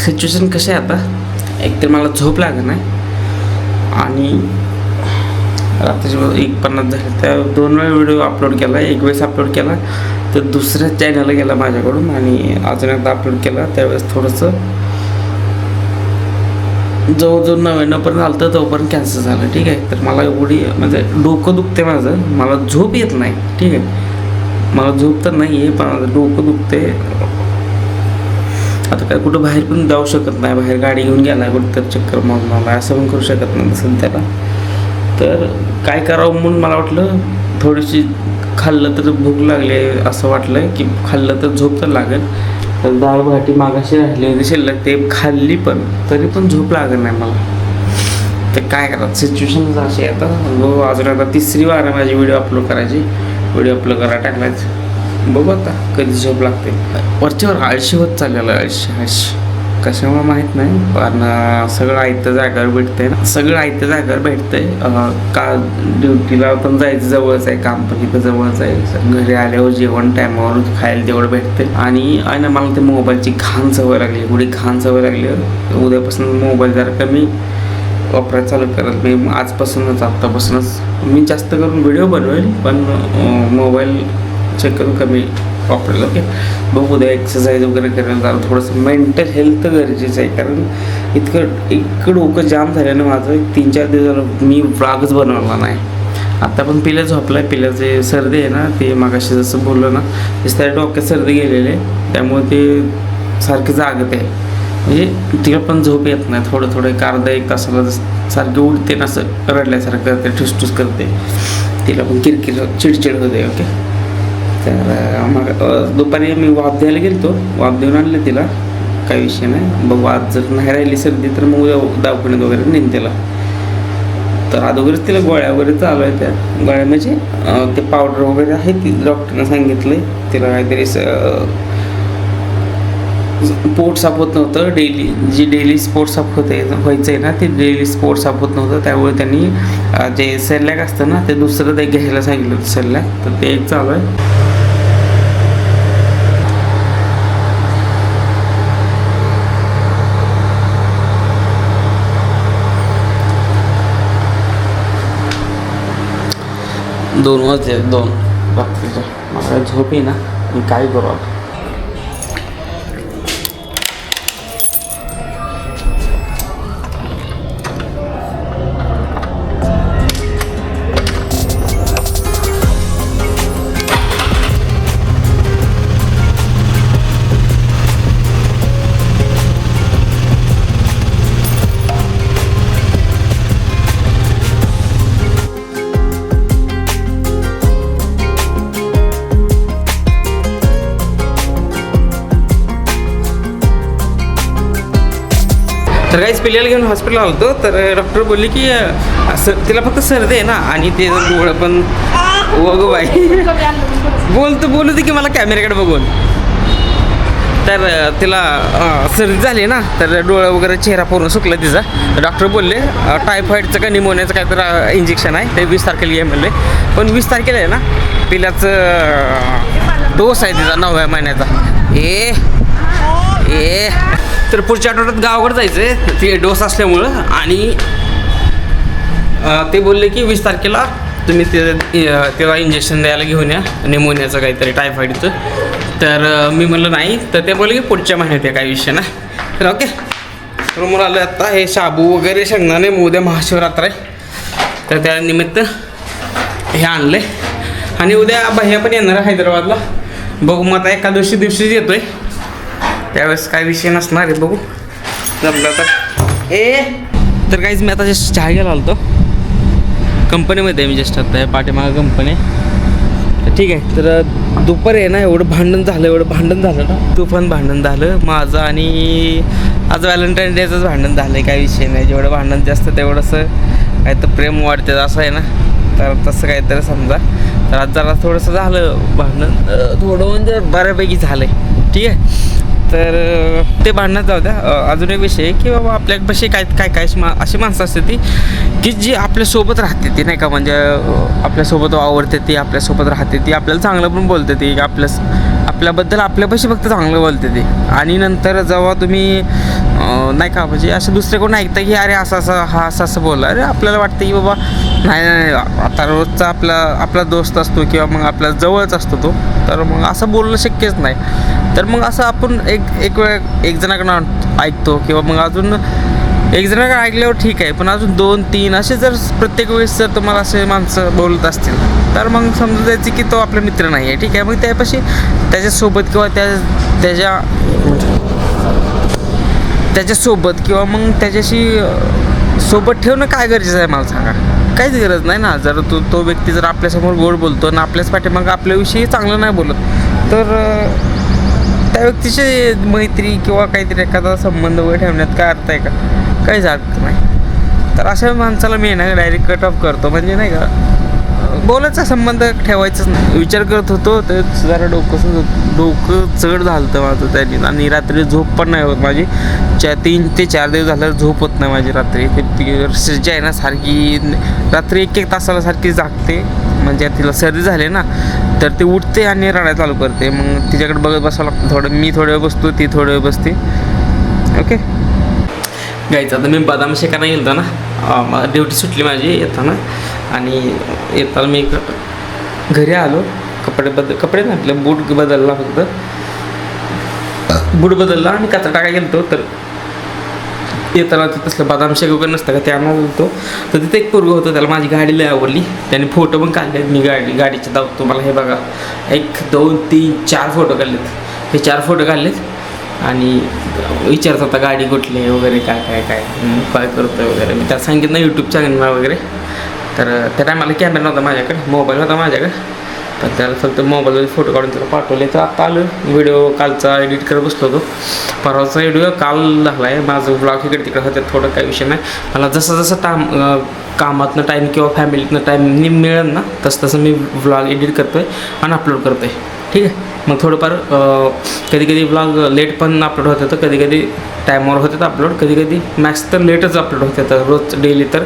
Situation कशी आहे आता, एकतर मला झोप लागत नाही आणि रात्रीची 1:50 झाली. त्या 2 वेळा व्हिडिओ अपलोड केला. एक वेळेस अपलोड केला तर दुसऱ्या चॅनलला गेला माझ्याकडून आणि अजून एकदा अपलोड केला. त्यावेळेस थोडंसं जवळजवळ 99% आलं तर तोपर्यंत कॅन्सल झालं. ठीक आहे. तर मला एवढी म्हणजे डोकं दुखते माझं, मला झोप येत नाही. ठीक आहे, मला झोप तर नाही आहे पण माझं डोकं दुखते. आता काय कुठं बाहेर पण जाऊ शकत नाही, बाहेर गाडी घेऊन गेला कुठं तर चक्कर मारून आला असं पण करू शकत नाही सध्याला. तर काय करावं म्हणून मला वाटलं थोडीशी खाल्लं तर भूक लागली असं वाटलं की खाल्लं तर झोप तर लागेल. तर डाळ भाटी मागाशी राहिली होती शिल्लक, ते खाल्ली पण तरी पण झोप लागत नाही मला. तर काय करा, सिच्युएशन अशी आहे आता. अजून आता 3री वार आहे माझी व्हिडिओ अपलोड करायची. व्हिडिओ अपलोड करायला टाकलाच, बघू आता कधी झोप लागते. वरच्यावर आळशी होत चाललेलं, आळशी कशामुळे माहीत नाही पण सगळं आयत्या जागेवर भेटतंय ना, सगळं आयत्या जागेवर भेटतंय. का ड्युटीला पण जायचं जवळच आहे, काम पण इथं जवळच आहे. घरी आल्यावर जेवण टायमावर खायला तेवढं भेटतंय. आणि ना मला ते मोबाईलची घाण सवय लागली, एवढी घाण सवय लागली. उद्यापासून मोबाईल जरा कमी वापरायला चालू करत मी आजपासूनच, आत्तापासूनच. मी जास्त करून व्हिडिओ बनवेल पण मोबाईल शक्यतो कमी वापरेल. ओके, बघू उद्या एक्सरसाइज वगैरे करायला जाऊ. थोडंसं मेंटल हेल्थ गरजेचं आहे कारण इतकं डोकं जाम झालं ना माझं. 3-4 दिवस झालं मी व्लॉगच बनवला नाही. आता पण पिल्या झोपला आहे. पिल्याचे सर्दी आहे ना, ते मागाशी जसं बोललो ना, त्या डोक्यात सर्दी गेलेली आहे त्यामुळे ते सारखं जागत आहे. म्हणजे तिला पण झोप येत नाही. थोडं एक अर्धा 1 तासाला सारखी उठते ना, असं रडल्यासारखं करते, ठुसठुस करते. तिला पण किरकिर चिडचिड होते. ओके, तर मग दुपारी मी वाफ द्यायला गेलो, वाफ देऊन आणले तिला, काही विषय नाही. बघ वाफ जर नाही राहिली सर्दी तर मग दवाखान्यात वगैरे नेईन तिला. तर अगोदरच तिला गोळ्या वगैरे चालू आहे. त्या गोळ्या म्हणजे ते पावडर वगैरे आहे, ती डॉक्टरनं सांगितलं आहे तिला. काहीतरी पोट साफ होत नव्हतं, डेली पोट साफ व्हायचं आहे ना, ते डेली पोट साफ होत नव्हतं. त्यामुळे त्यांनी जे सेरलॅक असतं ना, ते दुसरं ते घ्यायला सांगितलं होतं सेरलॅक. तर ते एक चालू आहे. दोन वाजले, 2 रात्रीच्या. मला झोप आहे ना, मी काय करू आता. तर काहीच पिल्याला घेऊन हॉस्पिटलला होतो. तर डॉक्टर बोलले की तिला फक्त सर्दी आहे ना, आणि ते डोळं पण बघू बाई बोलू दे की मला कॅमेऱ्याकडे बघून. तर तिला सर्दी झाली ना, तर डोळं वगैरे चेहरा पूर्ण सुकला तिचा. डॉक्टर बोलले टायफॉईडचं का निमोनियाचं काहीतरी इंजेक्शन आहे, ते 20 तारखेला घे म्हणले. पण 20 तारखेला आहे ना पिल्याचं डोस आहे तिचा 9व्या महिन्याचा. तर पुढच्या आठवड्यात गावाकडे जायचं आहे ते डोस असल्यामुळं. आणि ते बोलले की 20 तारखेला तुम्ही त्याला इंजेक्शन द्यायला घेऊन या, निमोनियाचं काहीतरी टायफॉईडचं. तर मी म्हणलं नाही. तर ते बोलले की पुढच्या महिन्यात आहे, काही विषय नाही. तर ओके, रूमवर आलं आता. हे शाबू वगैरे शेंगदाणे, उद्या महाशिवरात्र आहे तर त्यानिमित्त हे आणलं आहे. आणि उद्या भैया पण येणार आहे हैदराबादला. बघू मग आता एकादशी दिवशीच येतो आहे, त्यावेळेस काय विषय नसणार आहे. बघू जमलं तर. तर काहीच मी आता जस्ट चहा घ्यायला आलो कंपनीमध्ये आहे. मी जस्ट आता पाठीमागं कंपनी. ठीक आहे. तर दुपारी आहे ना एवढं भांडण झालं ना, तुफान भांडण झालं माझं. आणि आज व्हॅलेंटाईन डेचंच भांडण झालं आहे, काही विषय नाही. जेवढं भांडण जास्त तेवढंसं काय तर प्रेम वाढते असं आहे ना, तर तसं काहीतरी समजा. तर आज जरा थोडंसं झालं भांडण, थोडं म्हणजे बऱ्यापैकी झालं आहे. ठीक आहे. तर ते भांडणात जाऊ द्या. अजून एक विषय की बाबा आपल्यापाशी काय अशी माणसं असते ती की जी आपल्यासोबत राहते ती, नाही का, म्हणजे आपल्यासोबत आवडते ती, आपल्यासोबत राहते ती, आपल्याला चांगलं पण बोलते ती, आपल्याबद्दल आपल्यापाशी फक्त चांगलं बोलते ती. आणि नंतर जेव्हा तुम्ही नाही का म्हणजे असं दुसरे कोण ऐकतं की अरे असं असं हा असं असं बोलला, अरे आपल्याला वाटतं की बाबा नाही नाही आता रोजचा आपला दोस्त असतो किंवा मग आपल्या जवळच असतो तो, तर मग असं बोलणं शक्यच नाही. तर मग असं आपण एक वेळ एक जणाकडनं ऐकतो किंवा मग अजून एक जणाकडे ऐकल्यावर ठीक आहे, पण अजून 2-3 असे जर प्रत्येक वेळेस जर तुम्हाला असे माणसं बोलत असतील तर मग समजून जायचं की तो आपला मित्र नाही आहे. ठीक आहे, मग त्यापाशी त्याच्यासोबत किंवा त्याच्यासोबत किंवा मग त्याच्याशी सोबत ठेवणं काय गरजेचं आहे मला सांगा. काहीच गरज नाही ना. जर तो व्यक्ती जर आपल्यासमोर गोड बोलतो आणि आपल्याच पाठीमागं आपल्याविषयी चांगलं नाही बोलत, तर त्या व्यक्तीची मैत्री किंवा काहीतरी एखादा संबंध वगैरे ठेवण्यात काय अर्थ आहे का? काहीच अर्थ नाही. तर अशा माणसाला मी ना डायरेक्ट कट ऑफ करतो. म्हणजे नाही का, बोलायचा संबंध ठेवायचाच नाही. विचार करत होतो तर जरा डोकं चढ झालं होतं माझं त्याने, आणि रात्री झोप पण नाही होत माझी. 3 ते 4 दिवस झालं झोप होत नाही माझी रात्री. ते सर्दी आहे ना सारखी, रात्री 1-1 तासाला सारखी जागते. म्हणजे तिला सर्दी झाली ना, तर ते उठते आणि रडायला चालू करते. मग तिच्याकडे बघत बसावं लागतं. मी थोडं वेळ बसतो, ती थोडं वेळ बसते. ओके गायचं, आता मी बदाम शेकायला गेलो ना, ड्युटी सुटली माझी येताना, आणि येताना मी घरी आलो. कपडे नाही आपले बूट बदलला, फक्त बूट बदलला आणि कचरा टाकायला गेलो. तर येताना ते तसलं बदाम शेक वगैरे नसतं का, ते आणायला गेलो. तर तिथे एक पोरगं होतं, त्याला माझी गाडी लय आवडली. त्याने फोटो पण काढले. मी गाडीचे दाखवतो मला, हे बघा 1, 2, 3, 4 फोटो काढलेत. हे 4 फोटो काढलेत आणि विचारत होता गाडी कुठली आहे वगैरे, काय करतो वगैरे. मी त्याला सांगितलं यूट्यूब चॅनलला वगैरे. तर त्या टायमाला कॅमेरा नव्हता माझ्याकडे, मोबाईल होता माझ्याकडे. पण त्याला फक्त मोबाईलमध्ये फोटो काढून त्याला पाठवले. तर आता आलं व्हिडिओ कालचा एडिट करत बसलो होतो. परवाचा व्हिडिओ काल झाला आहे. माझं ब्लॉग इकडे तिकडे होतं, त्यात काही विषय नाही. मला जसं कामातनं टाईम किंवा फॅमिलीतनं टाईम मिळेल ना, तसं मी व्लॉग एडिट करतो आहे आणि अपलोड करतो आहे. ठीक आहे, मग थोडंफार कधी व्लॉग लेट पण अपलोड होतं, तर कधी टाईमवर होते तर अपलोड, कधी मॅक्स तर लेटच अपलोड होते. तर रोज डेली तर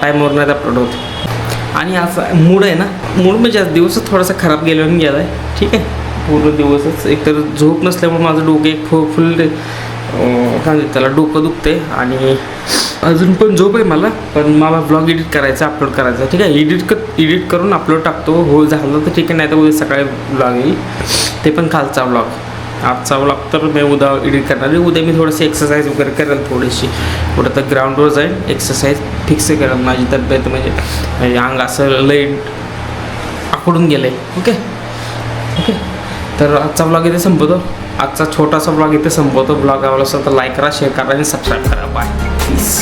टाईमवर नाही अपलोड होते. आणि असा मूड आहे ना, मूड म्हणजे आज दिवस थोडासा खराब गेला आहे. ठीक आहे, पूर्ण दिवसच एकतर झोप नसल्यामुळे माझं डोकं एक फुल काय त्याला डोकं दुखते. आणि अजून पण झोप आहे मला, पण मला ब्लॉग एडिट करायचा, अपलोड करायचा. ठीक आहे, एडिट करून अपलोड टाकतो. हो झालं तर ठीक आहे, नाही तर उद्या सकाळी ब्लॉग येईल, ते पण कालचा ब्लॉग. आजचा ब्लॉग तर मी उद्या एडिट करणार आहे. उद्या मी थोडंसं एक्सरसाइज वगैरे करेल, थोडीशी कुठं तर ग्राउंडवर जाईल, एक्सरसाइज फिक्स करेल. माझी तब्येत म्हणजे अंग असं लई आकडून गेलं आहे. ओके, तर आजचा ब्लॉग इथे संपवतो. आजचा छोटासा ब्लॉग इथे संपवतो. ब्लॉग आवडला असेल तर लाईक करा, शेअर करा आणि सबस्क्राईब करा. Bye, please.